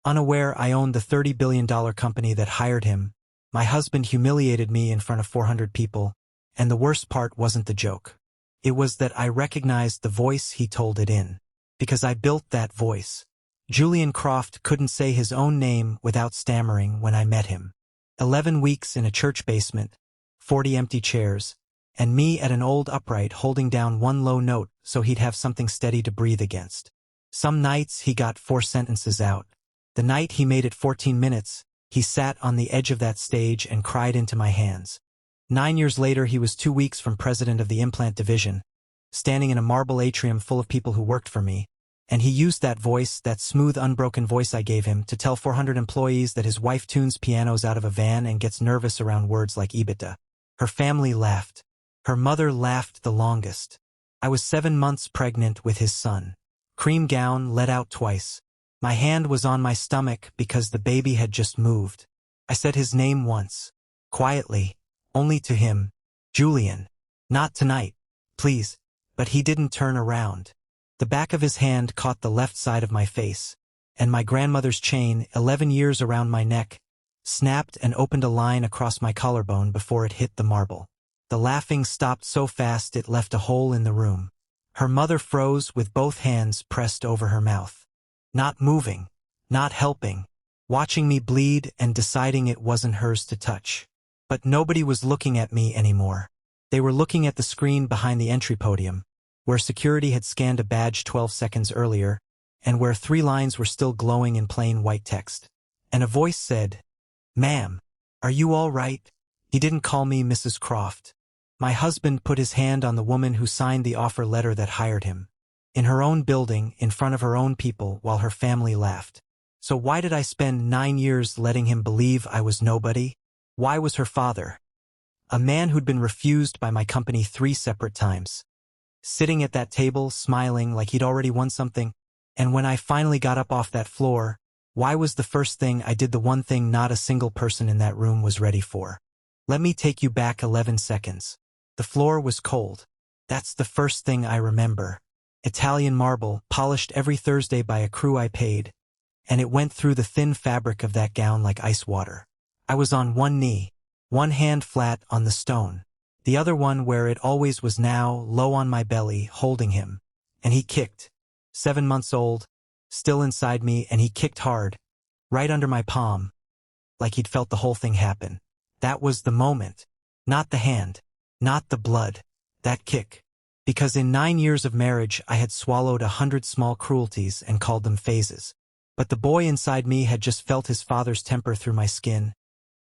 Unaware I owned the $30 billion company that hired him, my husband humiliated me in front of 400 people, and the worst part wasn't the joke. It was that I recognized the voice he told it in. Because I built that voice. Julian Croft couldn't say his own name without stammering when I met him. 11 weeks in a church basement, 40 empty chairs, and me at an old upright holding down one low note so he'd have something steady to breathe against. Some nights he got 4 sentences out. The night he made it 14 minutes, he sat on the edge of that stage and cried into my hands. 9 years later he was 2 weeks from president of the implant division, standing in a marble atrium full of people who worked for me, and he used that voice, that smooth unbroken voice I gave him, to tell 400 employees that his wife tunes pianos out of a van and gets nervous around words like EBITDA. Her family laughed. Her mother laughed the longest. I was 7 months pregnant with his son. Cream gown let out twice. My hand was on my stomach because the baby had just moved. I said his name once. Quietly. Only to him. Julian. Not tonight. Please. But he didn't turn around. The back of his hand caught the left side of my face, and my grandmother's chain, 11 years around my neck, snapped and opened a line across my collarbone before it hit the marble. The laughing stopped so fast it left a hole in the room. Her mother froze with both hands pressed over her mouth. Not moving, not helping, watching me bleed and deciding it wasn't hers to touch. But nobody was looking at me anymore. They were looking at the screen behind the entry podium, where security had scanned a badge 12 seconds earlier, and where 3 lines were still glowing in plain white text. And a voice said, "Ma'am, are you all right?" He didn't call me Mrs. Croft. My husband put his hand on the woman who signed the offer letter that hired him. In her own building, in front of her own people, while her family laughed. So why did I spend 9 years letting him believe I was nobody? Why was her father, a man who'd been refused by my company 3 separate times, sitting at that table smiling like he'd already won something? And when I finally got up off that floor, why was the first thing I did the one thing not a single person in that room was ready for? Let me take you back 11 seconds. The floor was cold. That's the first thing I remember. Italian marble, polished every Thursday by a crew I paid, and it went through the thin fabric of that gown like ice water. I was on one knee, one hand flat on the stone, the other one where it always was now, low on my belly, holding him. And he kicked. 7 months old, still inside me, and he kicked hard, right under my palm, like he'd felt the whole thing happen. That was the moment. Not the hand. Not the blood. That kick. Because in 9 years of marriage I had swallowed 100 small cruelties and called them phases. But the boy inside me had just felt his father's temper through my skin,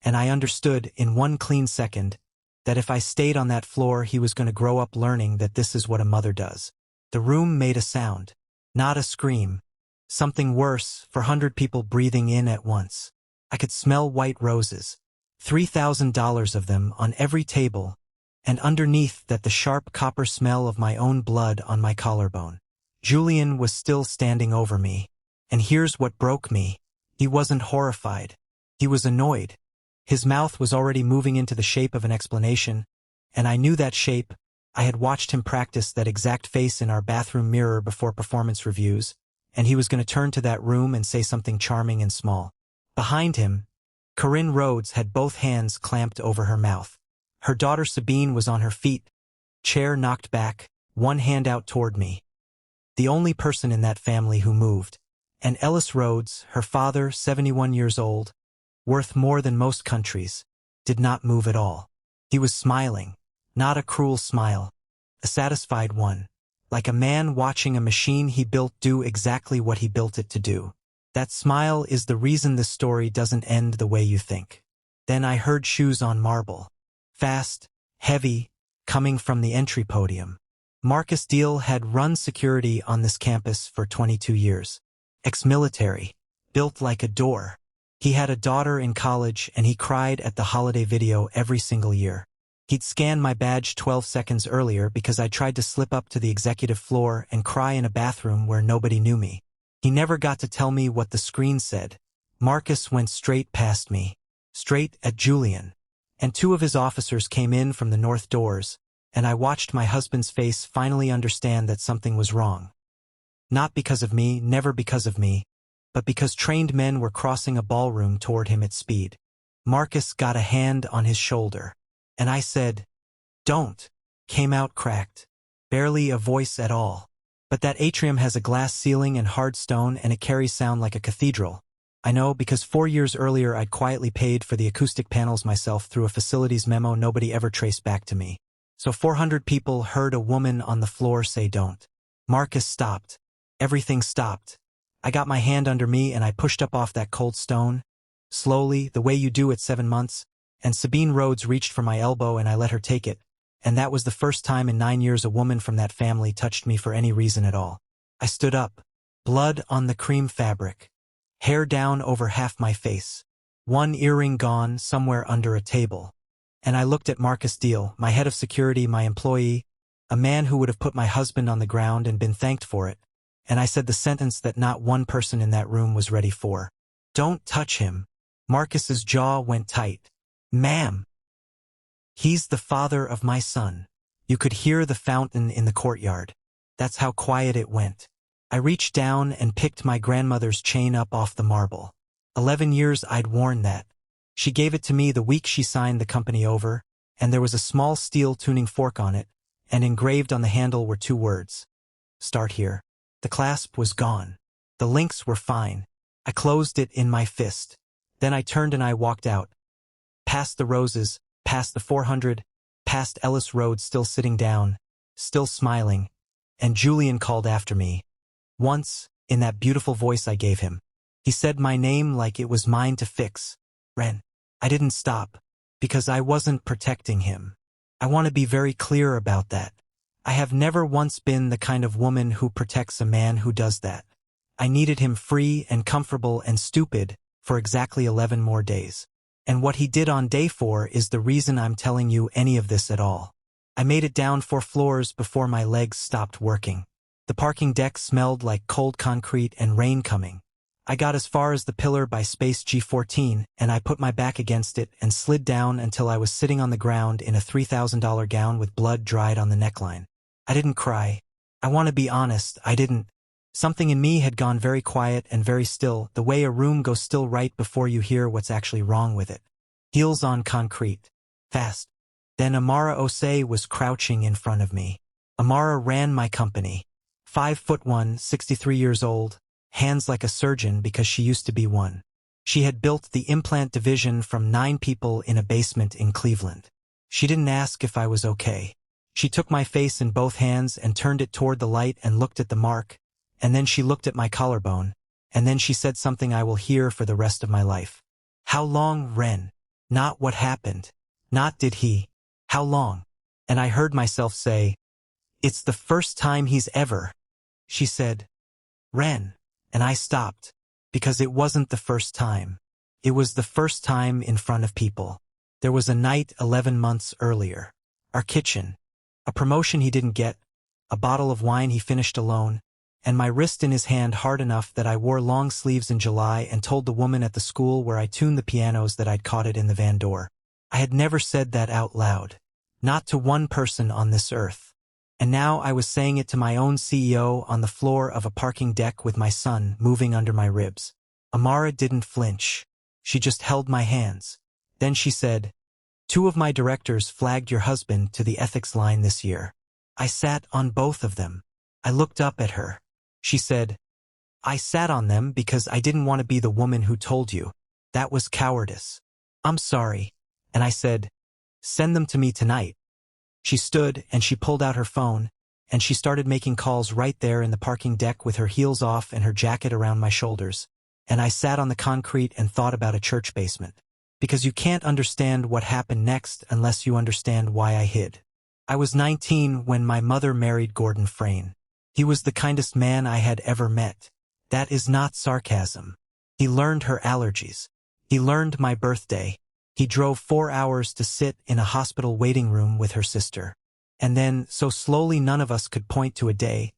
and I understood in one clean second that if I stayed on that floor he was going to grow up learning that this is what a mother does. The room made a sound. Not a scream. Something worse, 400 people breathing in at once. I could smell white roses. $3,000 of them on every table, and underneath that the sharp copper smell of my own blood on my collarbone. Julian was still standing over me. And here's what broke me. He wasn't horrified. He was annoyed. His mouth was already moving into the shape of an explanation, and I knew that shape. I had watched him practice that exact face in our bathroom mirror before performance reviews, and he was going to turn to that room and say something charming and small. Behind him, Corinne Rhodes had both hands clamped over her mouth. Her daughter Sabine was on her feet, chair knocked back, one hand out toward me. The only person in that family who moved. And Ellis Rhodes, her father, 71 years old, worth more than most countries, did not move at all. He was smiling, not a cruel smile, a satisfied one, like a man watching a machine he built do exactly what he built it to do. That smile is the reason this story doesn't end the way you think. Then I heard shoes on marble. Fast, heavy, coming from the entry podium. Marcus Deal had run security on this campus for 22 years. Ex-military, built like a door. He had a daughter in college and he cried at the holiday video every single year. He'd scanned my badge 12 seconds earlier because I tried to slip up to the executive floor and cry in a bathroom where nobody knew me. He never got to tell me what the screen said. Marcus went straight past me, straight at Julian. And 2 of his officers came in from the north doors, and I watched my husband's face finally understand that something was wrong. Not because of me, never because of me, but because trained men were crossing a ballroom toward him at speed. Marcus got a hand on his shoulder. And I said, "Don't," came out cracked. Barely a voice at all. But that atrium has a glass ceiling and hard stone, and it carries sound like a cathedral. I know, because 4 years earlier I'd quietly paid for the acoustic panels myself through a facilities memo nobody ever traced back to me. So 400 people heard a woman on the floor say don't. Marcus stopped. Everything stopped. I got my hand under me and I pushed up off that cold stone. Slowly, the way you do at 7 months, and Sabine Rhodes reached for my elbow and I let her take it. And that was the first time in 9 years a woman from that family touched me for any reason at all. I stood up. Blood on the cream fabric. Hair down over half my face. One earring gone somewhere under a table. And I looked at Marcus Deal, my head of security, my employee, a man who would have put my husband on the ground and been thanked for it. And I said the sentence that not one person in that room was ready for. "Don't touch him." Marcus's jaw went tight. "Ma'am. He's the father of my son." You could hear the fountain in the courtyard. That's how quiet it went. I reached down and picked my grandmother's chain up off the marble. 11 years I'd worn that. She gave it to me the week she signed the company over, and there was a small steel tuning fork on it, and engraved on the handle were 2 words. "Start here." The clasp was gone. The links were fine. I closed it in my fist. Then I turned and I walked out. Past the roses, past the 400, past Ellis Road still sitting down, still smiling, and Julian called after me. Once, in that beautiful voice I gave him. He said my name like it was mine to fix. Ren. I didn't stop, because I wasn't protecting him. I want to be very clear about that. I have never once been the kind of woman who protects a man who does that. I needed him free and comfortable and stupid for exactly 11 more days. And what he did on day 4 is the reason I'm telling you any of this at all. I made it down 4 floors before my legs stopped working. The parking deck smelled like cold concrete and rain coming. I got as far as the pillar by space G14, and I put my back against it and slid down until I was sitting on the ground in a $3,000 gown with blood dried on the neckline. I didn't cry. I want to be honest, I didn't. Something in me had gone very quiet and very still, the way a room goes still right before you hear what's actually wrong with it. Heels on concrete. Fast. Then Amara Osei was crouching in front of me. Amara ran my company. 5'1", 63 years old, hands like a surgeon because she used to be one. She had built the implant division from 9 people in a basement in Cleveland. She didn't ask if I was okay. She took my face in both hands and turned it toward the light and looked at the mark, and then she looked at my collarbone, and then she said something I will hear for the rest of my life. "How long, Ren?" Not what happened. Not did he. How long? And I heard myself say, "It's the first time he's ever." She said, "Ren." And I stopped, because it wasn't the first time. It was the first time in front of people. There was a night 11 months earlier. Our kitchen. A promotion he didn't get. A bottle of wine he finished alone. And my wrist in his hand hard enough that I wore long sleeves in July and told the woman at the school where I tuned the pianos that I'd caught it in the van door. I had never said that out loud. Not to one person on this earth. And now I was saying it to my own CEO on the floor of a parking deck with my son moving under my ribs. Amara didn't flinch. She just held my hands. Then she said, "2 of my directors flagged your husband to the ethics line this year." I sat on both of them. I looked up at her. She said, "I sat on them because I didn't want to be the woman who told you. That was cowardice. I'm sorry." And I said, "Send them to me tonight." She stood and she pulled out her phone, and she started making calls right there in the parking deck with her heels off and her jacket around my shoulders. And I sat on the concrete and thought about a church basement. Because you can't understand what happened next unless you understand why I hid. I was 19 when my mother married Gordon Frayne. He was the kindest man I had ever met. That is not sarcasm. He learned her allergies. He learned my birthday. He drove 4 hours to sit in a hospital waiting room with her sister. And then, so slowly none of us could point to a day,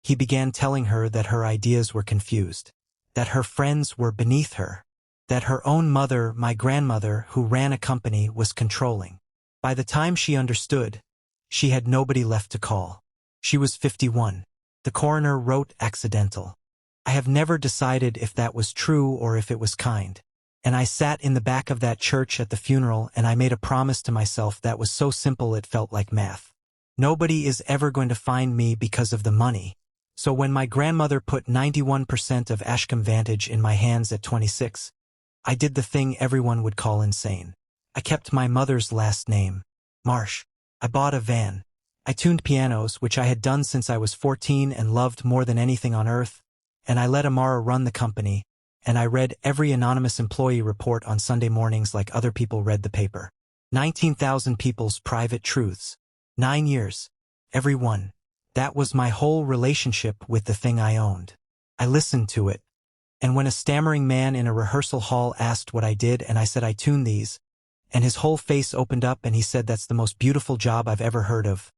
he began telling her that her ideas were confused, that her friends were beneath her, that her own mother, my grandmother, who ran a company, was controlling. By the time she understood, she had nobody left to call. She was 51. The coroner wrote accidental. I have never decided if that was true or if it was kind. And I sat in the back of that church at the funeral and I made a promise to myself that was so simple it felt like math. Nobody is ever going to find me because of the money. So when my grandmother put 91% of Ashcombe Vantage in my hands at 26, I did the thing everyone would call insane. I kept my mother's last name, Marsh. I bought a van. I tuned pianos, which I had done since I was 14 and loved more than anything on earth, and I let Amara run the company, and I read every anonymous employee report on Sunday mornings like other people read the paper. 19,000 people's private truths. 9 years. Every one. That was my whole relationship with the thing I owned. I listened to it, and when a stammering man in a rehearsal hall asked what I did and I said I tuned these, and his whole face opened up and he said that's the most beautiful job I've ever heard of,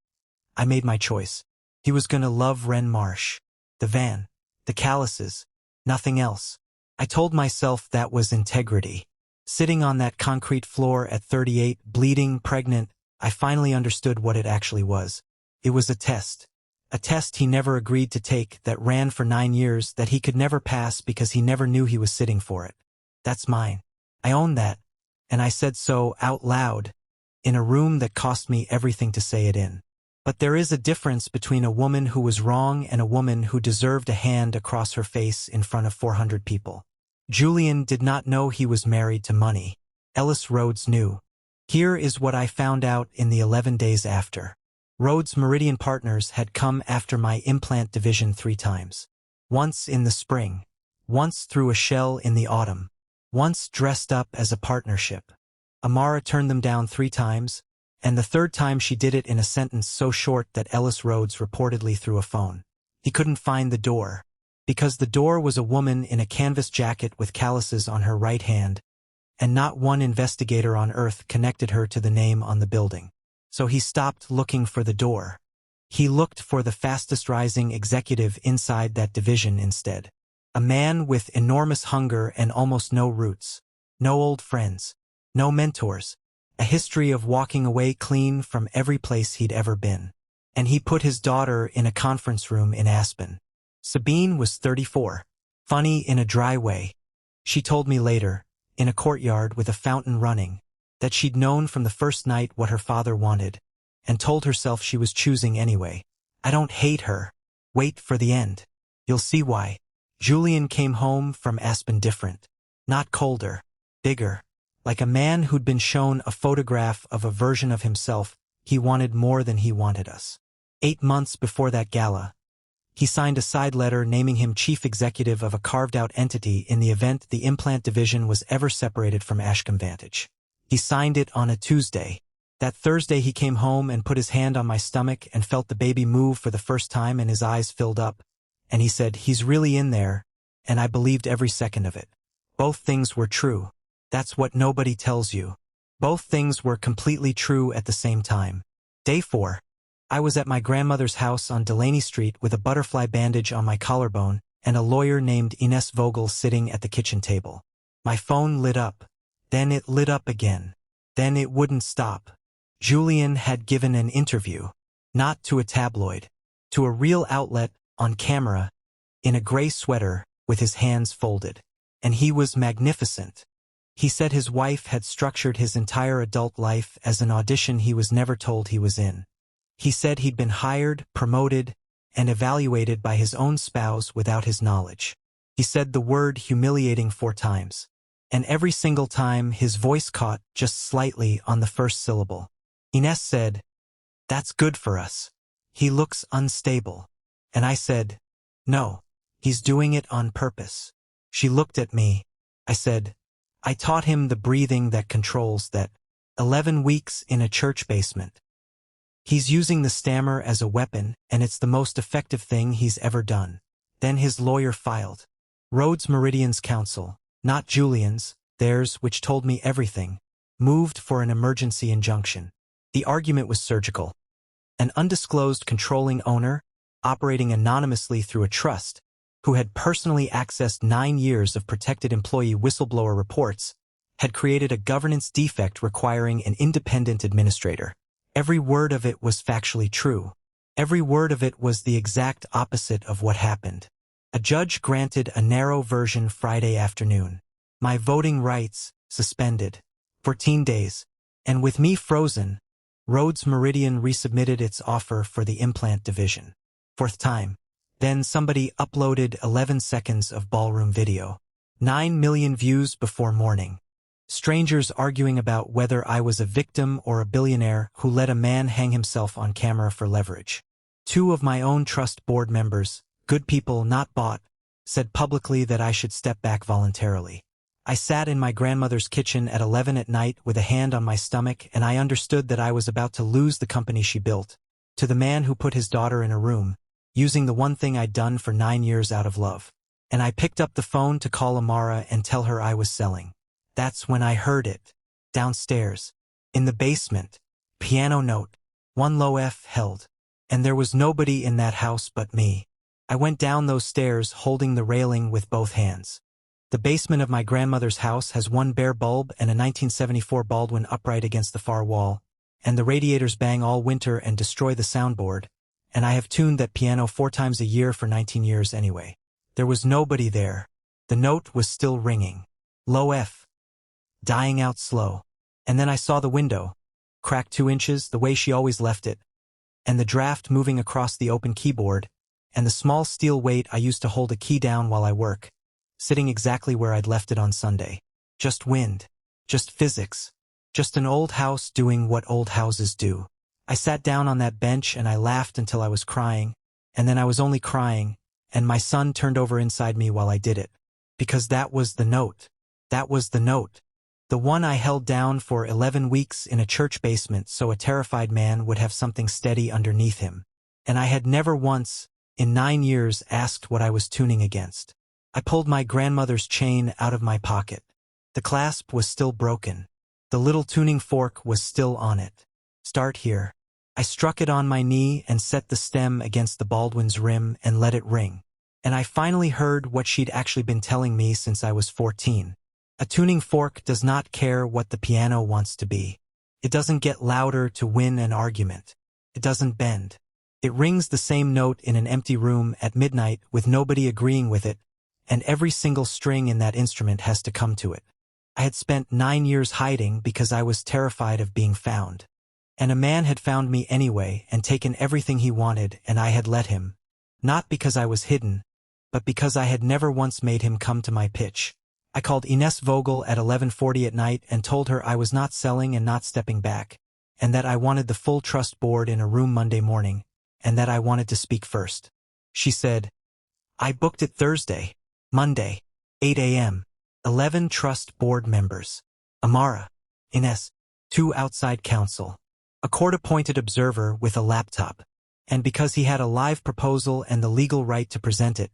I made my choice. He was gonna love Ren Marsh. The van. The calluses. Nothing else. I told myself that was integrity. Sitting on that concrete floor at 38, bleeding, pregnant, I finally understood what it actually was. It was a test. A test he never agreed to take that ran for 9 years that he could never pass because he never knew he was sitting for it. That's mine. I own that. And I said so out loud, in a room that cost me everything to say it in. But there is a difference between a woman who was wrong and a woman who deserved a hand across her face in front of 400 people. Julian did not know he was married to money. Ellis Rhodes knew. Here is what I found out in the 11 days after. Rhodes Meridian Partners had come after my implant division 3 times. Once in the spring. Once through a shell in the autumn. Once dressed up as a partnership. Amara turned them down 3 times, and the 3rd time she did it in a sentence so short that Ellis Rhodes reportedly threw a phone. He couldn't find the door. Because the door was a woman in a canvas jacket with calluses on her right hand, and not one investigator on earth connected her to the name on the building. So he stopped looking for the door. He looked for the fastest rising executive inside that division instead. A man with enormous hunger and almost no roots. No old friends. No mentors. A history of walking away clean from every place he'd ever been. And he put his daughter in a conference room in Aspen. Sabine was 34. Funny in a dry way. She told me later, in a courtyard with a fountain running, that she'd known from the first night what her father wanted, and told herself she was choosing anyway. I don't hate her. Wait for the end. You'll see why. Julian came home from Aspen different. Not colder. Bigger. Like a man who'd been shown a photograph of a version of himself he wanted more than he wanted us. 8 months before that gala, he signed a side letter naming him chief executive of a carved-out entity in the event the implant division was ever separated from Ashcombe Vantage. He signed it on a Tuesday. That Thursday he came home and put his hand on my stomach and felt the baby move for the first time and his eyes filled up, and he said, "He's really in there," and I believed every second of it. Both things were true. That's what nobody tells you. Both things were completely true at the same time. Day 4. I was at my grandmother's house on Delaney Street with a butterfly bandage on my collarbone and a lawyer named Ines Vogel sitting at the kitchen table. My phone lit up. Then it lit up again. Then it wouldn't stop. Julian had given an interview. Not to a tabloid. To a real outlet, on camera, in a gray sweater, with his hands folded. And he was magnificent. He said his wife had structured his entire adult life as an audition he was never told he was in. He said he'd been hired, promoted, and evaluated by his own spouse without his knowledge. He said the word humiliating 4 times. And every single time his voice caught just slightly on the first syllable. Ines said, "That's good for us. He looks unstable." And I said, "No, he's doing it on purpose." She looked at me. I said, "I taught him the breathing that controls that. 11 weeks in a church basement. He's using the stammer as a weapon, and it's the most effective thing he's ever done." Then his lawyer filed. Rhodes Meridian's counsel, not Julian's, theirs, which told me everything, moved for an emergency injunction. The argument was surgical. An undisclosed controlling owner, operating anonymously through a trust, who had personally accessed 9 years of protected employee whistleblower reports, had created a governance defect requiring an independent administrator. Every word of it was factually true. Every word of it was the exact opposite of what happened. A judge granted a narrow version Friday afternoon. My voting rights suspended. 14 days. And with me frozen, Rhodes Meridian resubmitted its offer for the implant division. Fourth time. Then somebody uploaded 11 seconds of ballroom video. 9 million views before morning. Strangers arguing about whether I was a victim or a billionaire who let a man hang himself on camera for leverage. 2 of my own trust board members, good people not bought, said publicly that I should step back voluntarily. I sat in my grandmother's kitchen at 11 at night with a hand on my stomach, and I understood that I was about to lose the company she built, to the man who put his daughter in a room, using the one thing I'd done for 9 years out of love. And I picked up the phone to call Amara and tell her I was selling. That's when I heard it. Downstairs. In the basement. Piano note. 1 low F held. And there was nobody in that house but me. I went down those stairs holding the railing with both hands. The basement of my grandmother's house has 1 bare bulb and a 1974 Baldwin upright against the far wall, and the radiators bang all winter and destroy the soundboard, and I have tuned that piano 4 times a year for 19 years anyway. There was nobody there. The note was still ringing. Low F. Dying out slow. And then I saw the window, cracked 2 inches the way she always left it, and the draft moving across the open keyboard, and the small steel weight I used to hold a key down while I work, sitting exactly where I'd left it on Sunday. Just wind. Just physics. Just an old house doing what old houses do. I sat down on that bench and I laughed until I was crying, and then I was only crying, and my son turned over inside me while I did it. Because that was the note. That was the note. The one I held down for 11 weeks in a church basement so a terrified man would have something steady underneath him. And I had never once, in 9 years, asked what I was tuning against. I pulled my grandmother's chain out of my pocket. The clasp was still broken. The little tuning fork was still on it. Start here. I struck it on my knee and set the stem against the Baldwin's rim and let it ring. And I finally heard what she'd actually been telling me since I was 14. A tuning fork does not care what the piano wants to be. It doesn't get louder to win an argument. It doesn't bend. It rings the same note in an empty room at midnight with nobody agreeing with it, and every single string in that instrument has to come to it. I had spent 9 years hiding because I was terrified of being found. And a man had found me anyway and taken everything he wanted, and I had let him. Not because I was hidden, but because I had never once made him come to my pitch. I called Ines Vogel at 11:40 at night and told her I was not selling and not stepping back, and that I wanted the full trust board in a room Monday morning, and that I wanted to speak first. She said, I booked it Thursday. Monday, 8 a.m. 11 trust board members. Amara, Ines, 2 outside counsel, a court-appointed observer with a laptop, and because he had a live proposal and the legal right to present it,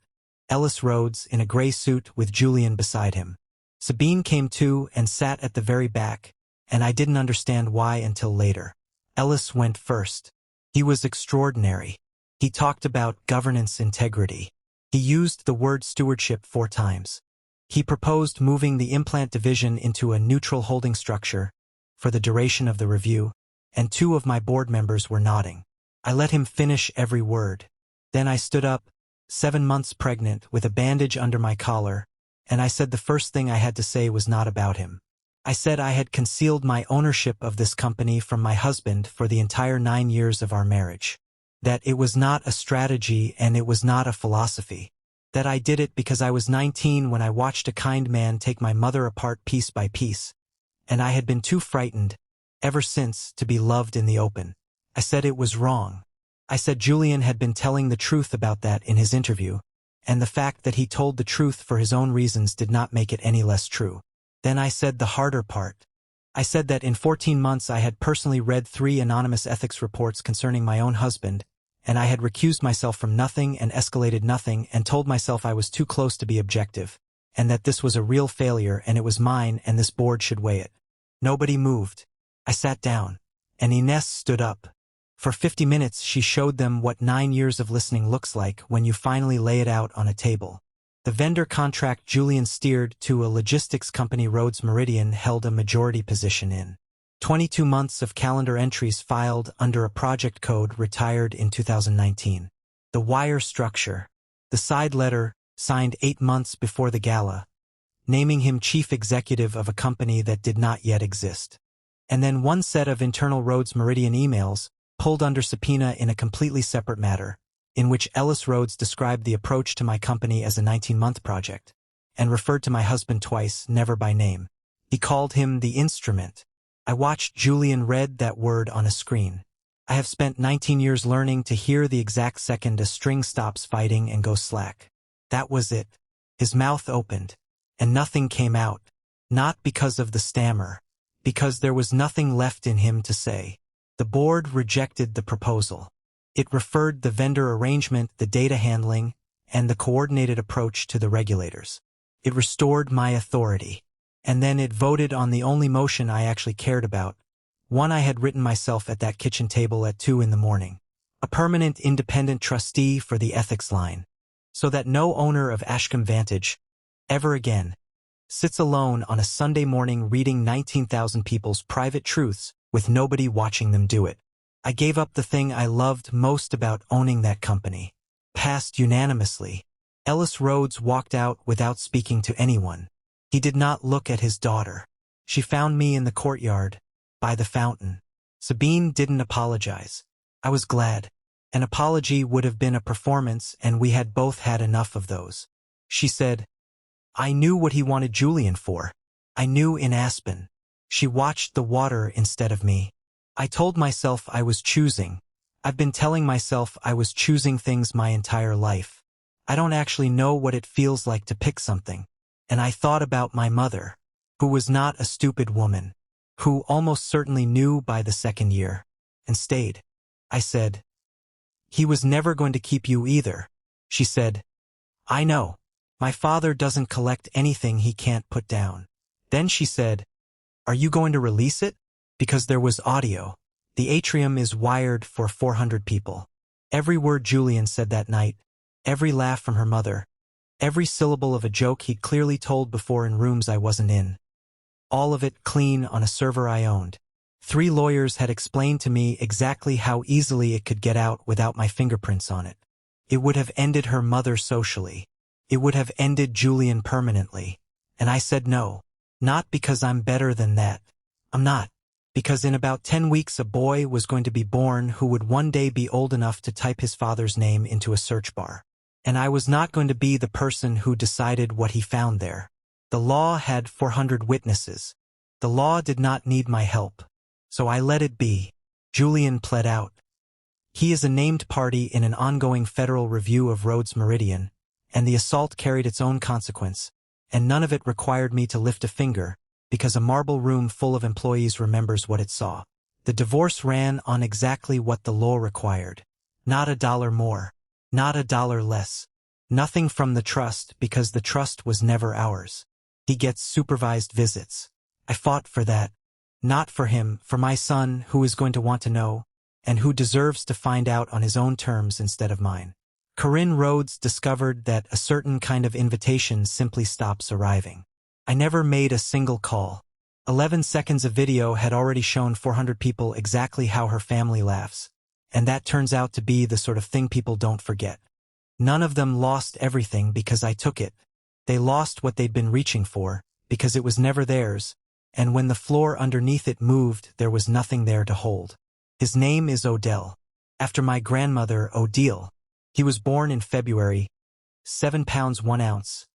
Ellis Rhodes in a gray suit with Julian beside him. Sabine came too and sat at the very back, and I didn't understand why until later. Ellis went first. He was extraordinary. He talked about governance integrity. He used the word stewardship 4 times. He proposed moving the implant division into a neutral holding structure for the duration of the review, and 2 of my board members were nodding. I let him finish every word. Then I stood up, 7 months pregnant, with a bandage under my collar, and I said the first thing I had to say was not about him. I said I had concealed my ownership of this company from my husband for the entire 9 years of our marriage. That it was not a strategy and it was not a philosophy. That I did it because I was 19 when I watched a kind man take my mother apart piece by piece, and I had been too frightened, ever since, to be loved in the open. I said it was wrong. I said Julian had been telling the truth about that in his interview, and the fact that he told the truth for his own reasons did not make it any less true. Then I said the harder part. I said that in 14 months I had personally read 3 anonymous ethics reports concerning my own husband, and I had recused myself from nothing and escalated nothing and told myself I was too close to be objective, and that this was a real failure and it was mine and this board should weigh it. Nobody moved. I sat down, and Ines stood up. For 50 minutes she showed them what 9 years of listening looks like when you finally lay it out on a table. The vendor contract Julian steered to a logistics company Rhodes Meridian held a majority position in. 22 months of calendar entries filed under a project code retired in 2019. The wire structure. The side letter, signed 8 months before the gala, naming him chief executive of a company that did not yet exist. And then one set of internal Rhodes Meridian emails, pulled under subpoena in a completely separate matter, in which Ellis Rhodes described the approach to my company as a 19-month project, and referred to my husband twice, never by name. He called him the instrument. I watched Julian read that word on a screen. I have spent 19 years learning to hear the exact second a string stops fighting and goes slack. That was it. His mouth opened, and nothing came out, not because of the stammer, because there was nothing left in him to say. The board rejected the proposal. It referred the vendor arrangement, the data handling, and the coordinated approach to the regulators. It restored my authority. And then it voted on the only motion I actually cared about, one I had written myself at that kitchen table at 2 a.m. A permanent independent trustee for the ethics line, so that no owner of Ashcombe Vantage, ever again, sits alone on a Sunday morning reading 19,000 people's private truths with nobody watching them do it. I gave up the thing I loved most about owning that company. Passed unanimously. Ellis Rhodes walked out without speaking to anyone. He did not look at his daughter. She found me in the courtyard, by the fountain. Sabine didn't apologize. I was glad. An apology would have been a performance, and we had both had enough of those. She said, "I knew what he wanted Julian for. I knew in Aspen." She watched the water instead of me. I told myself I was choosing. I've been telling myself I was choosing things my entire life. I don't actually know what it feels like to pick something. And I thought about my mother, who was not a stupid woman, who almost certainly knew by the second year, and stayed. I said, "He was never going to keep you either." She said, "I know. My father doesn't collect anything he can't put down." Then she said, "Are you going to release it?" Because there was audio. The atrium is wired for 400 people. Every word Julian said that night, every laugh from her mother, every syllable of a joke he'd clearly told before in rooms I wasn't in. All of it clean on a server I owned. 3 lawyers had explained to me exactly how easily it could get out without my fingerprints on it. It would have ended her mother socially. It would have ended Julian permanently. And I said no. Not because I'm better than that. I'm not. Because in about 10 weeks a boy was going to be born who would one day be old enough to type his father's name into a search bar. And I was not going to be the person who decided what he found there. The law had 400 witnesses. The law did not need my help. So I let it be. Julian pled out. He is a named party in an ongoing federal review of Rhodes Meridian, and the assault carried its own consequence, and none of it required me to lift a finger, because a marble room full of employees remembers what it saw. The divorce ran on exactly what the law required. Not $1 more. Not $1 less. Nothing from the trust, because the trust was never ours. He gets supervised visits. I fought for that. Not for him, for my son, who is going to want to know, and who deserves to find out on his own terms instead of mine. Corinne Rhodes discovered that a certain kind of invitation simply stops arriving. I never made a single call. 11 seconds of video had already shown 400 people exactly how her family laughs, and that turns out to be the sort of thing people don't forget. None of them lost everything because I took it. They lost what they'd been reaching for, because it was never theirs, and when the floor underneath it moved, there was nothing there to hold. His name is Odell, after my grandmother, Odile. He was born in February, 7 pounds 1 ounce,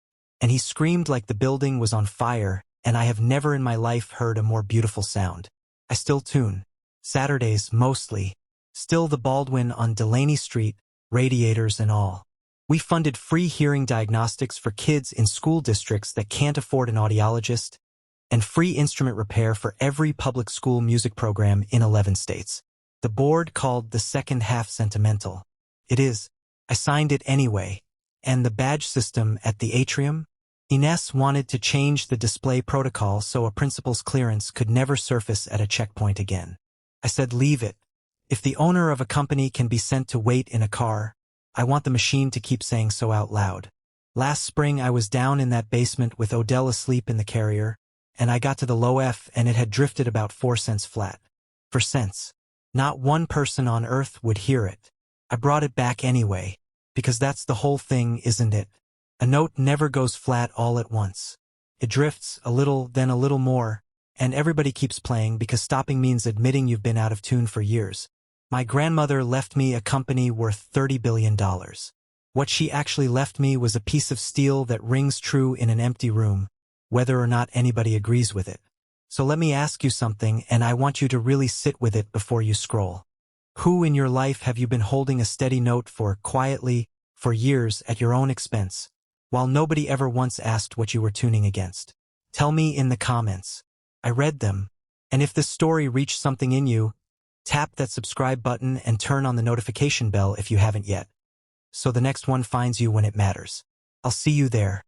and he screamed like the building was on fire, and I have never in my life heard a more beautiful sound. I still tune. Saturdays, mostly. Still the Baldwin on Delaney Street, radiators and all. We funded free hearing diagnostics for kids in school districts that can't afford an audiologist, and free instrument repair for every public school music program in 11 states. The board called the second half sentimental. It is. I signed it anyway. And the badge system at the atrium? Ines wanted to change the display protocol so a principal's clearance could never surface at a checkpoint again. I said leave it. If the owner of a company can be sent to wait in a car, I want the machine to keep saying so out loud. Last spring I was down in that basement with Odell asleep in the carrier, and I got to the low F and it had drifted about 4 cents flat. 4 cents. Not one person on earth would hear it. I brought it back anyway, because that's the whole thing, isn't it? A note never goes flat all at once. It drifts, a little, then a little more, and everybody keeps playing because stopping means admitting you've been out of tune for years. My grandmother left me a company worth $30 billion. What she actually left me was a piece of steel that rings true in an empty room, whether or not anybody agrees with it. So let me ask you something, and I want you to really sit with it before you scroll. Who in your life have you been holding a steady note for, quietly, for years at your own expense, while nobody ever once asked what you were tuning against? Tell me in the comments. I read them. And if this story reached something in you, tap that subscribe button and turn on the notification bell if you haven't yet, so the next one finds you when it matters. I'll see you there.